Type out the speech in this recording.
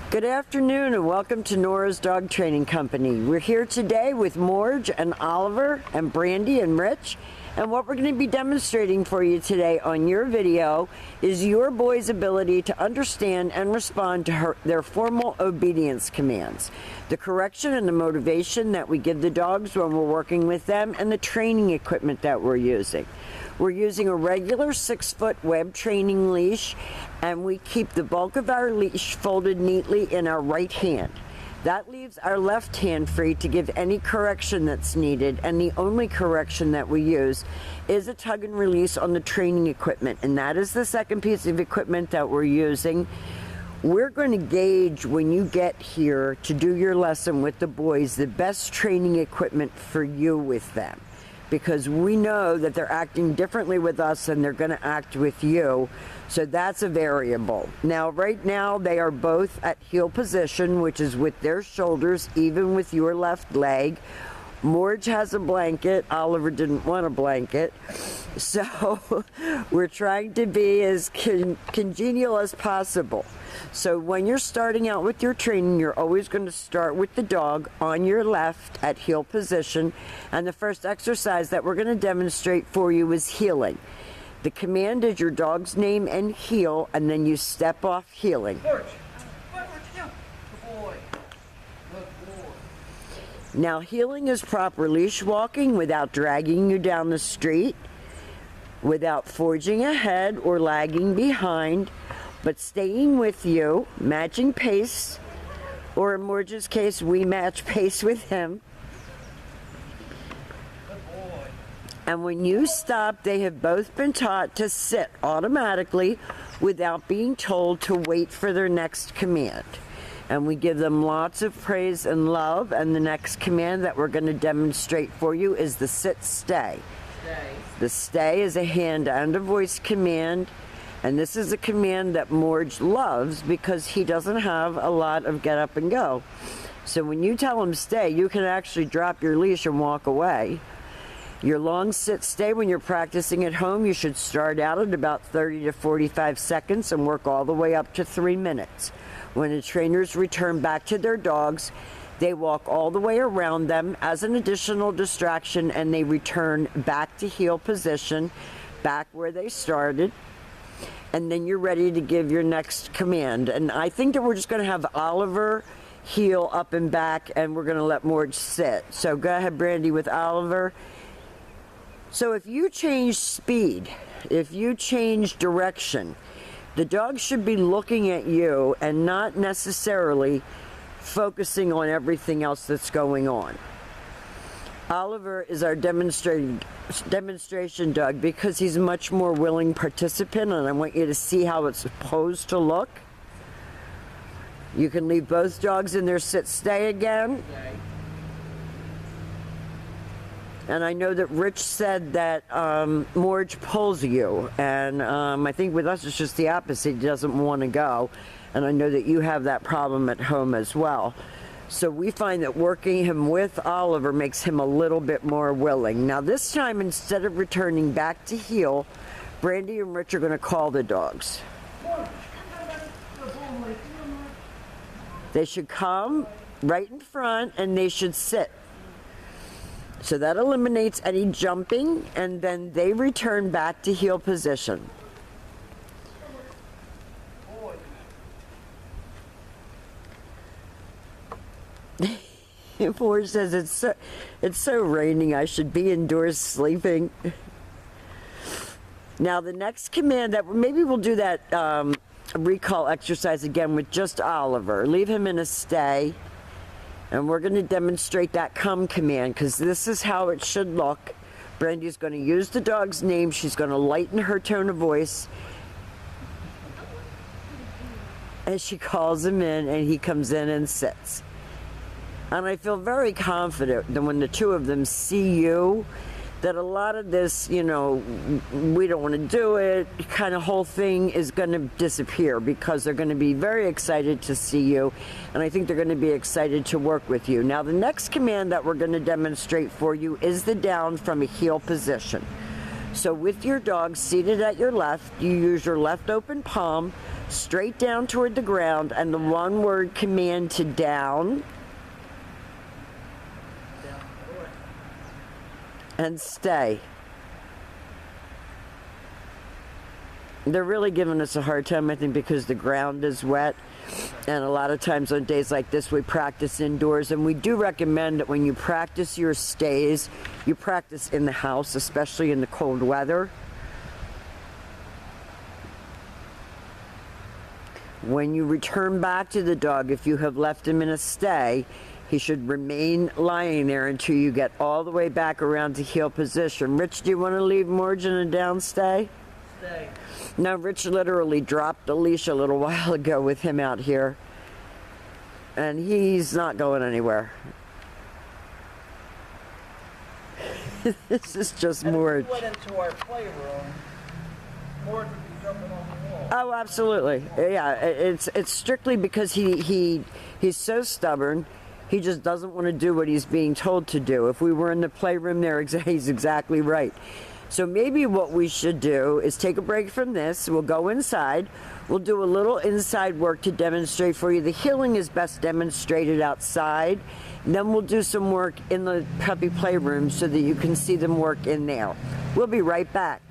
Good afternoon and welcome to Nora's Dog Training Company. We're here today with Morg and Oliver and Brandy and Rich, and what we're going to be demonstrating for you today on your video is your boy's ability to understand and respond to their formal obedience commands, the correction and the motivation that we give the dogs when we're working with them, and the training equipment that we're using. We're using a regular 6-foot web training leash, and we keep the bulk of our leash folded neatly in our right hand. That leaves our left hand free to give any correction that's needed, and the only correction that we use is a tug and release on the training equipment, and that is the second piece of equipment that we're using. We're going to gauge when you get here to do your lesson with the boys the best training equipment for you with them, because we know that they're acting differently with us than they're going to act with you. So that's a variable. Now, right now, they are both at heel position, which is with their shoulders, even with your left leg. Morg has a blanket. Oliver didn't want a blanket. So we're trying to be as congenial as possible. So when you're starting out with your training, you're always going to start with the dog on your left at heel position. And the first exercise that we're going to demonstrate for you is heeling. The command is your dog's name and heel, and then you step off heeling. Good boy. Now, heeling is proper leash walking without dragging you down the street, without forging ahead or lagging behind, but staying with you, matching pace, or in Morg's case, we match pace with him. And when you stop, they have both been taught to sit automatically without being told to wait for their next command. And we give them lots of praise and love. And the next command that we're going to demonstrate for you is the sit stay. The stay is a hand and a voice command. And this is a command that Morg loves because he doesn't have a lot of get up and go. So when you tell him stay, you can actually drop your leash and walk away. Your long sit stay when you're practicing at home, you should start out at about 30 to 45 seconds and work all the way up to 3 minutes. When the trainers return back to their dogs, they walk all the way around them as an additional distraction, and they return back to heel position, back where they started. And then you're ready to give your next command. And I think that we're just going to have Oliver heel up and back, and we're going to let Morg sit. So go ahead, Brandy, with Oliver. So if you change speed, if you change direction, the dog should be looking at you and not necessarily focusing on everything else that's going on. Oliver is our demonstration dog because he's a much more willing participant, and I want you to see how it's supposed to look. You can leave both dogs in their sit stay again. And I know that Rich said that Morg pulls you, and I think with us it's just the opposite. He doesn't want to go, and I know that you have that problem at home as well. So we find that working him with Oliver makes him a little bit more willing. Now this time, instead of returning back to heel, Brandy and Rich are going to call the dogs. They should come right in front, and they should sit. So that eliminates any jumping, and then they return back to heel position. Morg says it's so raining, I should be indoors sleeping. Now the next command that maybe we'll do that recall exercise again with just Oliver. Leave him in a stay. And we're going to demonstrate that come command because this is how it should look. Brandy's going to use the dog's name. She's going to lighten her tone of voice as she calls him in, and he comes in and sits. And I feel very confident that when the two of them see you, that a lot of this, you know, we don't want to do it, kind of whole thing is going to disappear because they're going to be very excited to see you, and I think they're going to be excited to work with you. Now, the next command that we're going to demonstrate for you is the down from a heel position. So with your dog seated at your left, you use your left open palm straight down toward the ground and the one word command to down and stay. They're really giving us a hard time, I think, because the ground is wet. And a lot of times on days like this, we practice indoors. And we do recommend that when you practice your stays, you practice in the house, especially in the cold weather. When you return back to the dog, if you have left him in a stay, he should remain lying there until you get all the way back around to heel position. Rich, do you want to leave Morg in a down stay? Stay. Now, Rich literally dropped the leash a little while ago with him out here, and he's not going anywhere. This is just Morg. If we went into our playroom, Morg would be jumping on the wall. Oh, absolutely. Yeah, it's strictly because he's so stubborn. He just doesn't want to do what he's being told to do. If we were in the playroom there, he's exactly right. So maybe what we should do is take a break from this. We'll go inside. We'll do a little inside work to demonstrate for you. The healing is best demonstrated outside. And then we'll do some work in the puppy playroom so that you can see them work in there. We'll be right back.